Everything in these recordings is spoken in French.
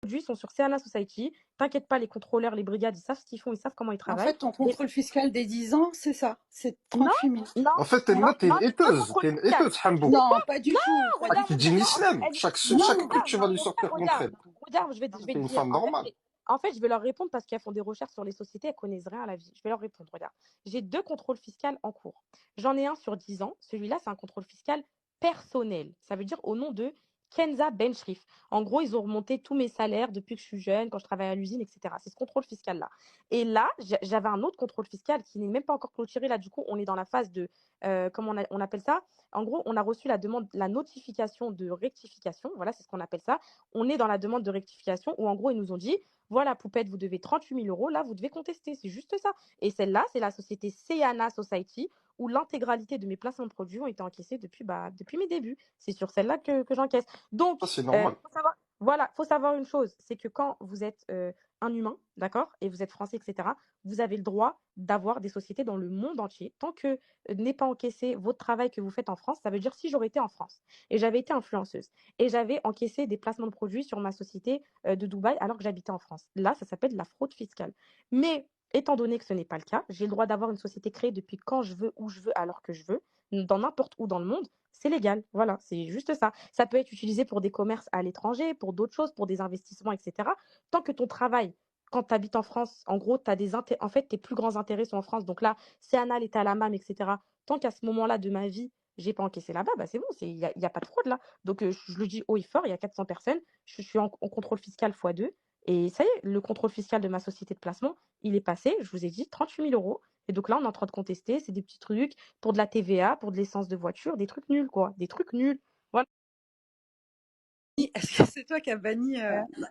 produits sont sur CNA Society. T'inquiète pas, les contrôleurs, les brigades, ils savent ce qu'ils font, ils savent comment ils En travaillent. fait, ton Et contrôle fiscal des 10 ans, c'est ça, c'est non, 38 000. non, En fait, non, t'es non, une j'ai deux hateuse. contrôles T'es une fiscales. hateuse, Hambo. Non, pas du tout, pas du Regarde, Qui tout. dit regarde. En fait, l'islam. non, Chaque truc, regarde, tu vas lui en fait, sortir regarde, concret. regarde, je vais T'es te une dire. femme normale. En fait, je vais leur répondre parce qu'elles font des recherches sur les sociétés, elles connaissent rien à la vie. Je vais leur répondre, regarde. J'ai deux contrôles fiscaux en cours. J'en ai un sur 10 ans. Celui-là, c'est un contrôle fiscal personnel. Ça veut dire au nom de Kenza Benchrif. En gros, ils ont remonté tous mes salaires depuis que je suis jeune, quand je travaille à l'usine, etc. C'est ce contrôle fiscal-là. Et là, j'avais un autre contrôle fiscal qui n'est même pas encore clôturé. Là, du coup, on est dans la phase de, comment on appelle ça? En gros, on a reçu la demande, la notification de rectification. Voilà, c'est ce qu'on appelle ça. On est dans la demande de rectification où, en gros, ils nous ont dit, voilà, Poupette, vous devez 38 000 euros. Là, vous devez contester. C'est juste ça. Et celle-là, c'est la société Seana Society où l'intégralité de mes placements de produits ont été encaissés depuis mes débuts. C'est sur celle-là que j'encaisse. Donc, Ça, c'est normal. faut savoir une chose, c'est que quand vous êtes un humain, d'accord, et vous êtes français, etc., vous avez le droit d'avoir des sociétés dans le monde entier. Tant que n'est pas encaissé votre travail que vous faites en France, ça veut dire si j'aurais été en France et j'avais été influenceuse et j'avais encaissé des placements de produits sur ma société de Dubaï alors que j'habitais en France. Là, ça s'appelle de la fraude fiscale. Mais étant donné que ce n'est pas le cas, j'ai le droit d'avoir une société créée depuis quand je veux, où je veux, alors que je veux, dans n'importe où dans le monde. C'est légal, voilà, c'est juste ça. Ça peut être utilisé pour des commerces à l'étranger, pour d'autres choses, pour des investissements, etc. Tant que ton travail, quand tu habites en France, en gros, en fait, tes plus grands intérêts sont en France. Donc là, c'est Anna, l'État à la MAM, etc. Tant qu'à ce moment-là de ma vie, j'ai pas encaissé là-bas, bah c'est bon, il y a pas de fraude là. Donc je le dis haut et fort, il y a 400 personnes, je suis en contrôle fiscal x2. Et ça y est, le contrôle fiscal de ma société de placement, il est passé, je vous ai dit, 38 000 euros. Et donc là, on est en train de contester, c'est des petits trucs pour de la TVA, pour de l'essence de voiture, des trucs nuls, quoi. Des trucs nuls. Voilà. Est-ce que c'est toi qui as banni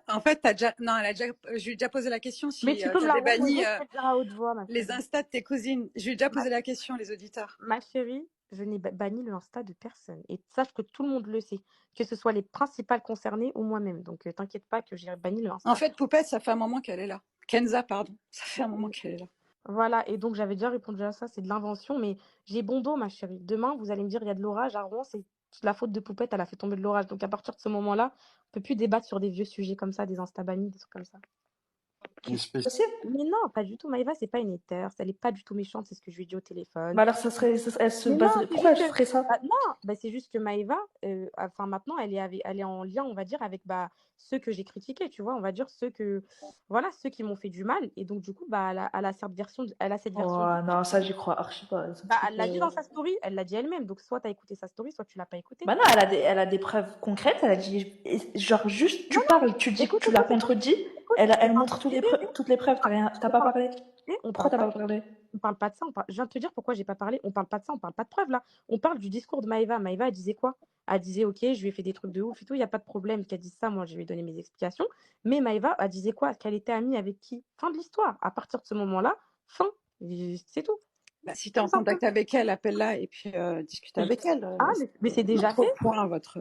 En fait, non, je lui ai déjà posé la question Mais si tu peux tu me la avais banni reposer, je peux te dire à haute voix, ma les chérie. Insta de tes cousines. Je lui ai déjà Ma, posé la question, les auditeurs. ma chérie, je n'ai banni le Insta de personne. Et sache que tout le monde le sait, que ce soit les principales concernées ou moi-même. Donc t'inquiète pas que j'ai banni le En Insta. fait, Poupette, ça fait un moment qu'elle est là. Kenza, pardon. Ça fait un moment qu'elle est là. Voilà, et donc j'avais déjà répondu à ça, c'est de l'invention, mais j'ai bon dos, ma chérie. Demain, vous allez me dire, il y a de l'orage à Rouen, c'est la faute de Poupette, elle a fait tomber de l'orage. Donc à partir de ce moment-là, on peut plus débattre sur des vieux sujets comme ça, des Insta bannis, des trucs comme ça. Une espèce. Possible? Mais non, pas du tout. Maëva, c'est pas une hater. Elle est pas du tout méchante, c'est ce que je lui ai dit au téléphone. Bah alors, elle se Mais non, baserait. c'est Pourquoi juste elle que ferait ça? non, bah, c'est juste que Maëva, enfin maintenant, elle est en lien, on va dire, avec ceux que j'ai critiqués, tu vois, on va dire voilà, ceux qui m'ont fait du mal. Et donc du coup, bah, elle a cette version, elle a cette version. Oh non, ça j'y crois archi pas. Ce Bah, truc, elle l'a dit dans sa story, elle l'a dit elle-même. Donc soit tu as écouté sa story, soit tu l'as pas écouté. Bah non, elle a des preuves concrètes. Elle a dit, genre juste Non, tu parles, tu dis que écoute, tu la écoute, écoute, contredis. écoute. Elle montre toutes les preuves. T'as pas parlé. On Pourquoi parle t'as pas pas parlé? On parle pas de ça. Je viens de te dire pourquoi j'ai pas parlé. On parle pas de ça, on parle pas de preuves là. On parle du discours de Maëva. Maëva, elle disait quoi? Elle disait, ok, je lui ai fait des trucs de ouf et tout, il n'y a pas de problème qu'elle dise ça. Moi, je lui ai donné mes explications. Mais Maëva, elle disait quoi? Qu'elle était amie avec qui? Fin de l'histoire. À partir de ce moment-là, fin. C'est tout. Bah, si tu es en Tout simplement. contact avec elle, appelle-la et puis discute avec elle. Ah, mais c'est déjà Mettre au fait. point votre.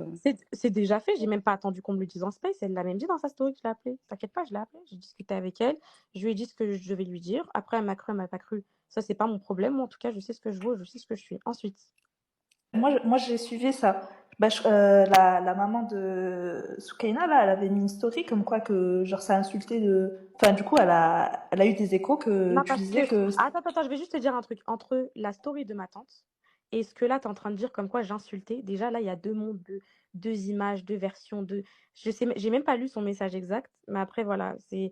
C'est déjà fait. J'ai même pas attendu qu'on me le dise en space. Elle l'a même dit dans sa story que je l'ai appelée. T'inquiète pas, je l'ai appelée. J'ai discuté avec elle. Je lui ai dit ce que je devais lui dire. Après, elle m'a cru, elle m'a pas cru. Ça, c'est pas mon problème. Moi, en tout cas, je sais ce que je vaux, je sais ce que je suis. Ensuite. Moi j'ai suivi ça. Bah, la maman de Soukaina, là, elle avait mis une story comme quoi que, genre, ça insultait de. Enfin, du coup, elle a eu des échos que Non, tu parce que. disais que. Attends, je vais juste te dire un truc. Entre la story de ma tante et ce que là, tu es en train de dire comme quoi j'insultais, déjà là, il y a deux mondes, deux images, deux versions, deux. Je sais, j'ai même pas lu son message exact, mais après, voilà, je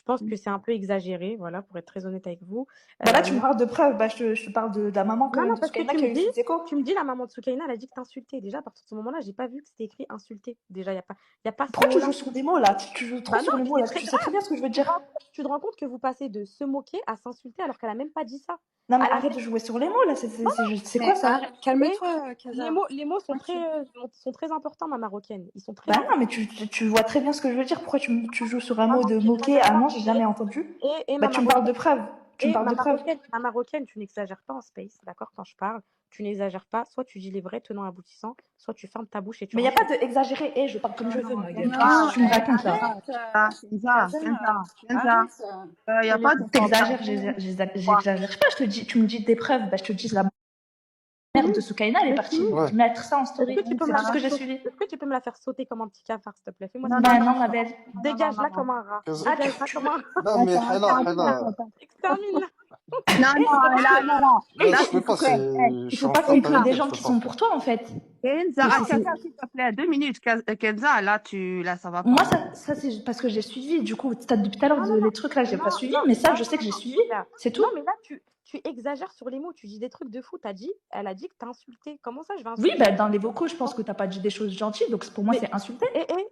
pense que c'est un peu exagéré, voilà, pour être très honnête avec vous. Bah là, tu me Non, parles de preuves. Bah, je te parle de la maman non, de parce que Soukaina qui a eu ses échos. tu me dis, la maman de Soukaina, elle a dit que t'insultais. Déjà, à partir de ce moment-là, j'ai pas vu que c'était écrit insulter. Déjà, y a pas ce Pourquoi tu mot-là. joues sur des mots là? Tu joues trop Bah non, sur les mais mots c'est là. très Tu sais très grave. bien ce que je veux dire. Tu te rends compte que vous passez de se moquer à s'insulter alors qu'elle a même pas dit ça. Non, mais Elle a arrête de jouer sur les mots là. C'est quoi Mais ça? calme-toi, Les Kaza. mots, les mots Tranquille. sont très importants, ma marocaine. Ils sont très Bah non, importants. mais tu vois très bien ce que je veux dire. Pourquoi tu joues sur un Ma mot de marocaine, moquer? Ah non, j'ai jamais entendu. Bah ma tu me parles de marocaine, preuves. Tu me parles de preuves. ma marocaine, tu n'exagères pas en space, d'accord, quand je parle. Tu n'exagères pas. Soit tu dis les vrais tenants aboutissants, soit tu fermes ta bouche et tu Mais il n'y a pas ranges. de exagéré. Et je parle comme je veux, Non, ma gueule. Qu'est-ce Kenza, que tu me racontes là? Kenza, Arrête. y a pas de T'exagères, tension. j'exagère pas. Tu me dis des preuves, bah je te dis la mère de Soukaina, elle est Mais partie Timide, Ouais. mettre ça en est-ce story. que tu peux me C'est la tout ce faire que j'ai sauter? suivi. Est-ce que tu peux me la faire sauter comme un petit cafard, s'il te plaît? Fais-moi Non, ça. non, Bah non, non, ma non, belle. non, non, non, Dégage-la non. comme un rat. Kenza. Ah, Dégage-la tu comme veux... un rat. Non, mais Attends, Hela, attends, attends, Hela. attends. Extermine-la. Non, Eh, non, c'est pas là, que... non, non. Là, Là, tu peux il faut pas, que, je Il suis faut en pas train de calculer Kenza, des t'arrêter, gens je peux qui pas. sont pour toi, en fait. Kenza, Mais ah, c'est... Kenza, s'il te plaît, 2 minutes. Kenza, là, ça va Moi, pas. ça c'est parce que j'ai suivi. Du coup, depuis tout à l'heure, Non, non, les non. trucs là, j'ai pas Non, suivi. non, Mais ça, non, je non, sais que non, j'ai non. suivi. Regarde. C'est tout. Non, mais là, tu exagères sur les mots. Tu dis des trucs de fou. Elle a dit que t'as insulté. Comment ça, je vais Oui, insulter? bah, dans les vocaux, je pense que t'as pas dit des choses gentilles. Donc pour moi, Mais, c'est insulté.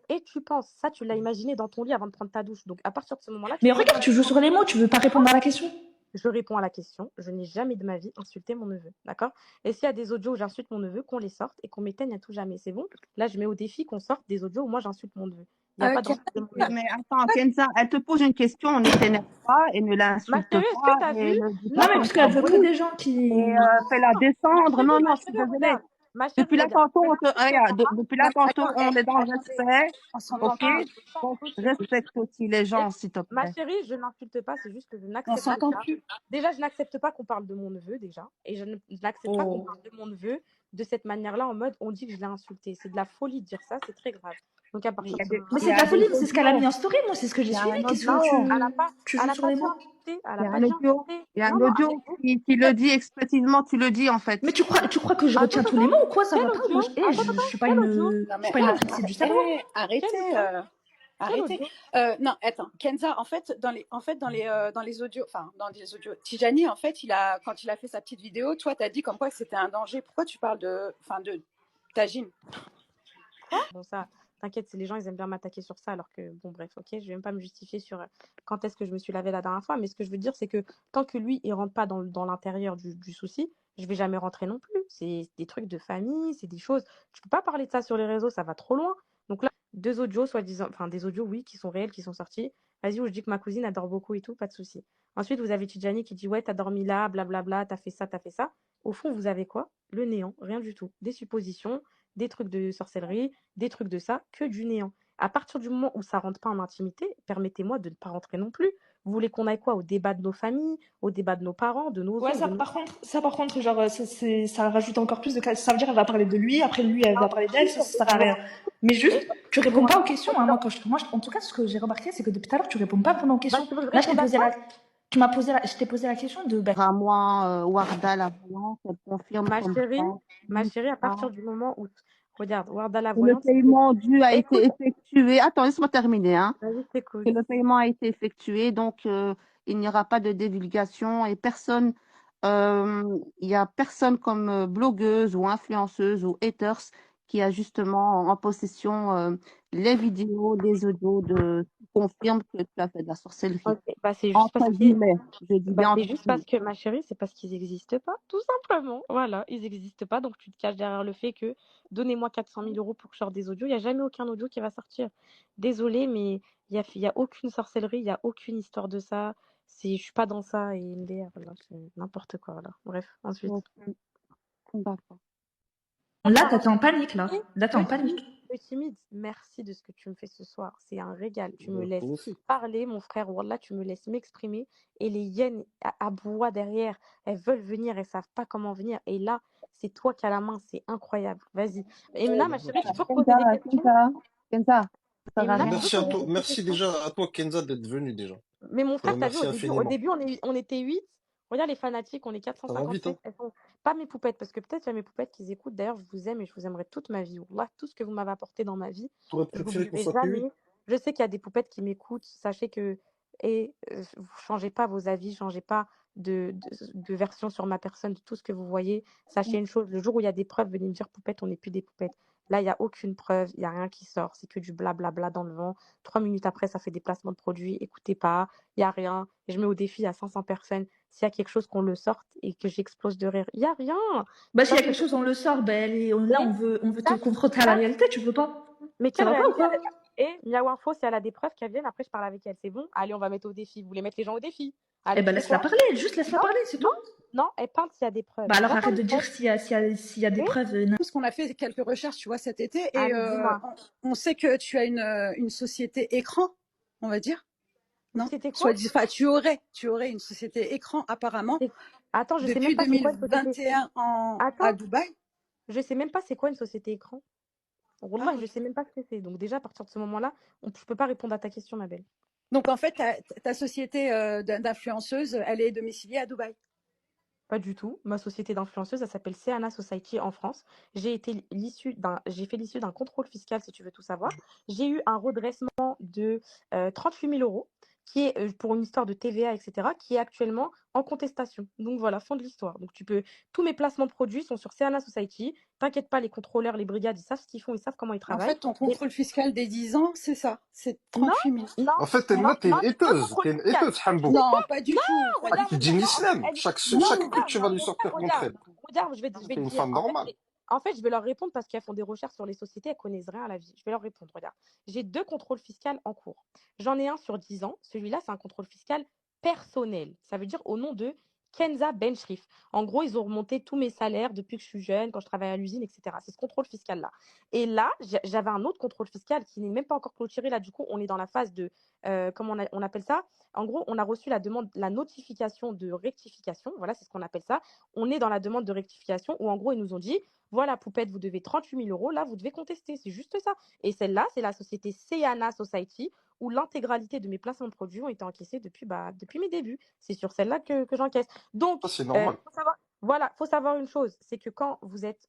et tu penses, ça, tu l'as imaginé dans ton lit avant de prendre ta douche. Donc, à partir de ce moment-là, tu Mais peux regarde, tu joues sur les mots. Tu veux pas répondre à la question. Je réponds à la question. Je n'ai jamais de ma vie insulté mon neveu. D'accord? Et s'il y a des audios où j'insulte mon neveu, qu'on les sorte et qu'on m'éteigne à tout jamais. C'est bon? Là, je mets au défi qu'on sorte des audios où moi j'insulte mon neveu. Il n'y a pas Kenza, d'insulte de mon Oui, neveu. mais attends, Kenza, elle te pose une question, ne t'énerve pas et ne Ma l'insulte chérie, est-ce que pas t'as et vu? ne dis Non, pas mais Non, qu'elle parce s'en qu'elle veut que brouille des gens et qui. fais-la descendre. Non, non, je suis désolée. regarde. Ma chérie, Depuis là, regarde. tantôt, regarde, depuis là, non, tantôt, attends, on est dans le attendez, respect, on Mais s'entend ok? plus. Donc, respecte aussi les gens, s'il te Ma plaît. chérie, je n'insulte pas, c'est juste que je On n'accepte s'entend pas. plus. Déjà, je n'accepte pas qu'on parle de mon neveu, déjà. Et je n'accepte pas qu'on Oh. parle de mon neveu de cette manière-là, en mode on dit que je l'ai insulté. C'est de la folie de dire ça, c'est très grave. Donc, à Mais partir il y a de ce des, moment-là, Mais il y c'est de a la des folie. Mais c'est ce qu'elle a mis audios, en story. Moi, c'est ce que j'ai il y a suivi. un Qu'est-ce que audio, tu elle joues a sur pas les dit mots. insulter. Elle il y a a pas un dit audio, insulter. il y a Non, un non, audio qui le dit explicitement, tu le dis en fait. Mais tu crois que je Attends, retiens tous les mots ou quoi? Ça quel va pas? audio? Moi, je suis pas Quel une, audio? Non, je mais suis pas une matrixée du cerveau. arrêtez. Quel audio? Quel Arrêtez. audio? Non, attends. Kenza, en fait, dans les audios, Tijani, en fait, quand il a fait sa petite vidéo, toi, t'as dit comme quoi que c'était un danger. Pourquoi tu parles de Tajine? Quoi? Bon, ça, t'inquiète, c'est les gens, ils aiment bien m'attaquer sur ça, alors que, bon, bref, ok, je vais même pas me justifier sur quand est-ce que je me suis lavé la dernière fois, mais ce que je veux dire, c'est que tant que lui, il rentre pas dans l'intérieur du souci, je vais jamais rentrer non plus. C'est des trucs de famille, c'est des choses. Tu peux pas parler de ça sur les réseaux, ça va trop loin. Donc là, deux audios, soi-disant, enfin, des audios, oui, qui sont réels, qui sont sortis. Vas-y, où je dis que ma cousine adore beaucoup et tout, pas de souci. Ensuite, vous avez Tidjani qui dit, ouais, t'as dormi là, blablabla, t'as fait ça, t'as fait ça. Au fond, vous avez quoi? Le néant, rien du tout. Des suppositions, des trucs de sorcellerie, des trucs de ça, que du néant. À partir du moment où ça rentre pas en intimité, permettez-moi de ne pas rentrer non plus. Vous voulez qu'on aille quoi? Au débat de nos familles, au débat de nos parents, de nos Ouais, oncles, de nos... ça par contre, genre, ça rajoute encore plus de cas. Ça veut dire, elle va parler de lui, après lui, elle va parler d'elle, ça sert à rien. Mais juste, tu réponds pas aux questions, hein. En tout cas, ce que j'ai remarqué, c'est que depuis tout à l'heure, tu réponds pas vraiment aux questions. Bah, tu veux que je Là, je t'ai réponde à posé quoi? je t'ai posé la question de, bah, À moi, Warda, la voyante, elle confirme Ma comme chérie, quoi. ma chérie, à partir du moment où... Regarde, Warda la Que le voyante, paiement dû a écoute, été effectué. Attends, laisse-moi terminer, hein. vas-y, je t'écoute. Que le paiement a été effectué, donc il n'y aura pas de divulgation et personne, il n'y a personne comme blogueuse ou influenceuse ou haters qui a justement en possession les vidéos, les audios qui confirment que tu as fait de la sorcellerie. Ok, bah c'est juste Entre parce que... guillemets, je dis Bah, bien c'est entre juste guillemets. parce que, ma chérie, c'est parce qu'ils n'existent pas, tout simplement. Voilà, ils n'existent pas, donc tu te caches derrière le fait que donnez-moi 400 000 euros pour que je sorte des audios. Il n'y a jamais aucun audio qui va sortir. Désolée, mais il y a aucune sorcellerie, il n'y a aucune histoire de ça. Je suis pas dans ça et MDR, là, c'est n'importe quoi. Là. Bref, ensuite. Donc, d'accord. là, t'es en panique, là. Et Là, t'es en peu timide, panique. peu timide, merci de ce que tu me fais ce soir. C'est un régal. Tu me Toi laisses aussi. parler, mon frère. Wallah, tu me laisses m'exprimer. Et les hyènes aboient derrière. Elles veulent venir, elles savent pas comment venir. Et là, c'est toi qui as la main. C'est incroyable. Vas-y. Emna, ma chérie, tu peux reposer des questions? Kenza, ça sert à Emna, rien. tu peux Merci à poser toi. des Merci questions? déjà à toi, Kenza, d'être venu déjà. Mais mon Je te frère, t'as vu, remercie au infiniment. début on était 8. Regarde les fanatiques, on est Ça va vite, 457. hein? Elles sont pas mes poupettes, parce que peut-être il y a mes poupettes qui écoutent. D'ailleurs, je vous aime et je vous aimerai toute ma vie. Wallah, tout ce que vous m'avez apporté dans ma vie, T'aurais je préféré qu'on l'oublierai soit que 8? jamais. Je sais qu'il y a des poupettes qui m'écoutent. Sachez que vous changez pas vos avis, changez pas de version sur ma personne, de tout ce que vous voyez. Sachez une chose, le jour où il y a des preuves, venez me dire poupettes, on n'est plus des poupettes. Là, il n'y a aucune preuve, il n'y a rien qui sort, c'est que du blablabla dans le vent. 3 minutes après, ça fait des placements de produits, écoutez pas, il n'y a rien. Et je mets au défi à 500 personnes, s'il y a quelque chose qu'on le sorte et que j'explose de rire. Il n'y a rien. Bah, s'il y a Sache quelque que- chose, on le sort. Bah, là, Et on veut te sache- confronter à la sache- réalité, tu veux pas? Mais Ça quelle va pas ou réalité quoi? Et Miaou Info, si elle a des preuves, qu'elle vienne, après je parle avec elle. C'est bon? Allez, on va mettre au défi. Vous voulez mettre les gens au défi? Allez, Eh ben, tu fais laisse-la quoi? parler. Juste laisse-la Non, parler, c'est tout. Non, elle parle s'il y a des preuves. Bah, alors J'attends arrête de les dire preuves. s'il y a des Et preuves. Parce qu'on a fait quelques recherches, tu vois, cet été, et Allez, dis-moi. on sait que tu as une société écran, on va dire, non? C'était quoi? Enfin, tu aurais une société écran apparemment. Attends, je sais même depuis pas c'est quoi une société. 2021 à Attends, Dubaï? je sais même pas c'est quoi une société écran. Ah, Wallah, je ok. sais même pas ce que c'est. Donc déjà, à partir de ce moment-là, je peux pas répondre à ta question, ma belle. Donc en fait, ta société d'influenceuse, elle est domiciliée à Dubaï. Pas du tout. Ma société d'influenceuse, elle s'appelle Seana Society en France. J'ai fait l'issue d'un contrôle fiscal, si tu veux tout savoir. J'ai eu un redressement de 38 000 euros, qui est pour une histoire de TVA, etc., qui est actuellement en contestation. Donc voilà, fin de l'histoire. Donc tous mes placements de produits sont sur Seana Society. T'inquiète pas, les contrôleurs, les brigades, ils savent ce qu'ils font, ils savent comment ils En travaillent. fait, ton Et contrôle fiscal des 10 ans, c'est ça, c'est non, 38 000. non, En fait, non, Elma, t'es non, une j'ai deux hateuse. contrôles T'es une fiscaux. hateuse, Hambo. Non, pas du tout. Pas du Regarde, Tu tout. dis non, l'islam. Sur Non, chaque truc, tu vas lui sortir regarde, contraire. regarde, je vais T'es te une dire. femme normale. En fait, je vais leur répondre parce qu'elles font des recherches sur les sociétés, elles connaissent rien à la vie. Je vais leur répondre, regarde. J'ai deux contrôles fiscaux en cours. J'en ai un sur 10 ans. Celui-là, c'est un contrôle fiscal personnel. Ça veut dire au nom de Kenza Benchrif. En gros, ils ont remonté tous mes salaires depuis que je suis jeune, quand je travaille à l'usine, etc. C'est ce contrôle fiscal-là. Et là, j'avais un autre contrôle fiscal qui n'est même pas encore clôturé. Là, du coup, on est dans la phase de, comment on appelle ça? En gros, on a reçu la notification de rectification. Voilà, c'est ce qu'on appelle ça. On est dans la demande de rectification où, en gros, ils nous ont dit, voilà, Poupette, vous devez 38 000 euros. Là, vous devez contester. C'est juste ça. Et celle-là, c'est la société Seana Society où l'intégralité de mes placements de produits ont été encaissés depuis mes débuts. C'est sur celle-là que j'encaisse. Donc, Ça, c'est normal. faut savoir une chose, c'est que quand vous êtes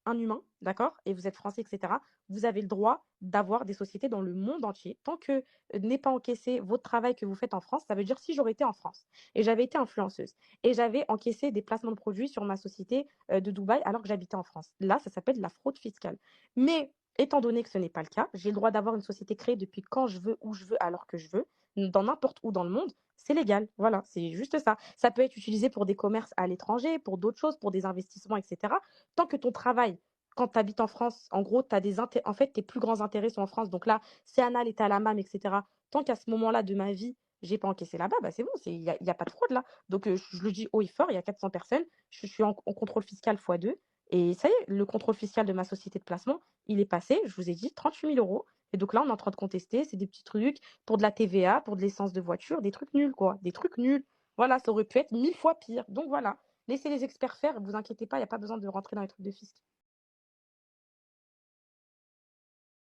un humain, d'accord, et vous êtes français, etc., vous avez le droit d'avoir des sociétés dans le monde entier. Tant que n'est pas encaissé votre travail que vous faites en France, ça veut dire si j'aurais été en France et j'avais été influenceuse et j'avais encaissé des placements de produits sur ma société de Dubaï alors que j'habitais en France. Là, ça s'appelle de la fraude fiscale. Mais étant donné que ce n'est pas le cas, j'ai le droit d'avoir une société créée depuis quand je veux, où je veux, alors que je veux, dans n'importe où dans le monde. C'est légal, voilà, c'est juste ça. Ça peut être utilisé pour des commerces à l'étranger, pour d'autres choses, pour des investissements, etc. Tant que ton travail, quand tu habites en France, en gros, en fait, tes plus grands intérêts sont en France. Donc là, c'est Anna, l'État à la MAM, etc. Tant qu'à ce moment-là de ma vie, j'ai pas encaissé là-bas, bah c'est bon, il y a pas de fraude là. Donc je le dis haut et fort, il y a 400 personnes, je suis en contrôle fiscal x2. Et ça y est, le contrôle fiscal de ma société de placement, il est passé, je vous ai dit, 38 000 euros. Et donc là, on est en train de contester, c'est des petits trucs pour de la TVA, pour de l'essence de voiture, des trucs nuls, quoi. Des trucs nuls. Voilà, ça aurait pu être 1000 fois pire. Donc voilà, laissez les experts faire, ne vous inquiétez pas, il n'y a pas besoin de rentrer dans les trucs de fisc.